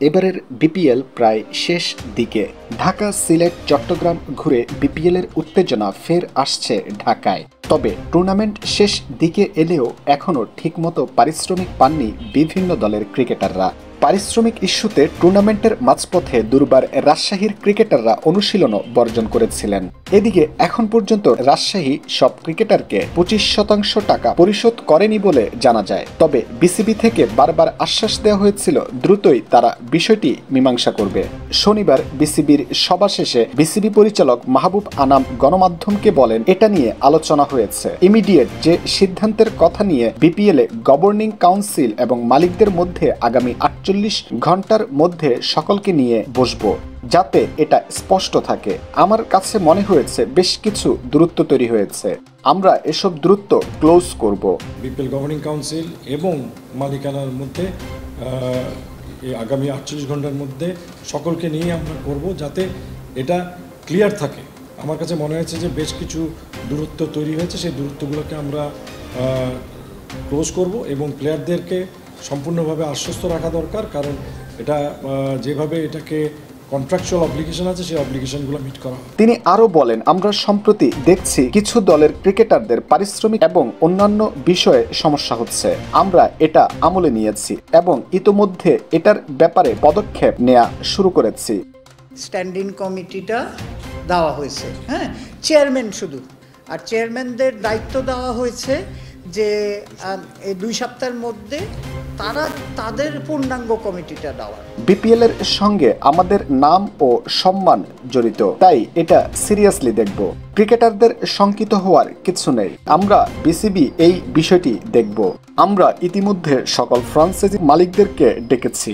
এবারের বিপিএল প্রায় শেষ দিকে। ঢাকা, সিলেট, চট্টগ্রাম ঘুরে বিপিএলের উত্তেজনা ফের আসছে ঢাকায়। তবে টুর্নামেন্ট শেষ দিকে এলেও এখনও ঠিকমতো পারিশ্রমিক পাননি বিভিন্ন দলের ক্রিকেটাররা। পারিশ্রমিক ইস্যুতে টুর্নামেন্টের মাঝপথে দুর্বার রাজশাহীর ক্রিকেটাররা অনুশীলনও বর্জন করেছিলেন। এদিকে এখন পর্যন্ত রাজশাহী সব ক্রিকেটারকে 25% টাকা পরিশোধ করেনি বলে জানা যায়। তবে বিসিবি থেকে বারবার আশ্বাস দেওয়া হয়েছিল দ্রুতই তারা বিষয়টি মীমাংসা করবে। শনিবার বিসিবির সভা শেষে বিসিবি পরিচালক মাহবুব আনাম গণমাধ্যমকে বলেন, এটা নিয়ে আলোচনা হয়েছে। ইমিডিয়েট যে সিদ্ধান্তের কথা নিয়ে বিপিএল এ গভর্নিং কাউন্সিল এবং মালিকদের মধ্যে আগামী 48 ঘন্টার মধ্যে সকলকে নিয়ে বসবো, যাতে এটা স্পষ্ট থাকে। আমার কাছে মনে হয়েছে বেশ কিছু দূরত্ব তৈরি হয়েছে, আমরা এসব দূরত্ব ক্লোজ করব। বিপিএল গভর্নিং কাউন্সিল এবং মালিকানার মধ্যে আগামী 48 ঘন্টার মধ্যে সকলকে নিয়ে আমরা করব, যাতে এটা ক্লিয়ার থাকে। আমার কাছে মনে হয়েছে যে বেশ কিছু দূরত্ব তৈরি হয়েছে, সেই দূরত্বগুলোকে আমরা ক্লোজ করব এবং প্লেয়ারদেরকে সম্পূর্ণভাবে আশ্বস্ত রাখা দরকার, কারণ এটা যেভাবে এটাকে কন্ট্রাকচুয়াল অব্লিগেশন আছে, সেই অব্লিগেশনগুলো মিট করা। তিনি আরো বলেন, আমরা সম্প্রতি দেখছি কিছু দলের ক্রিকেটারদের পারিশ্রমিক এবং অন্যান্য বিষয়ে সমস্যা হচ্ছে। আমরা এটা আমলে নিয়েছি এবং ইতোমধ্যে এটার ব্যাপারে পদক্ষেপ নেওয়া শুরু করেছি। স্ট্যান্ডিং কমিটিটা দেওয়া হয়েছে, চেয়ারম্যান শুধু, আর চেয়ারম্যানদের দায়িত্ব দেওয়া হয়েছে যে এই 2 সপ্তাহের মধ্যে তারা তাদের পূর্ণাঙ্গ কমিটিটা দেওয়ার। বিপিএল এর সঙ্গে আমাদের নাম ও সম্মান জড়িত, তাই এটা সিরিয়াসলি দেখব। ক্রিকেটারদের শঙ্কিত হওয়ার কিছু নেই। আমরা বিসিবি এই বিষয়টি দেখব। আমরা ইতিমধ্যে সকল ফ্র্যাঞ্চাইজি মালিকদেরকে ডেকেছি।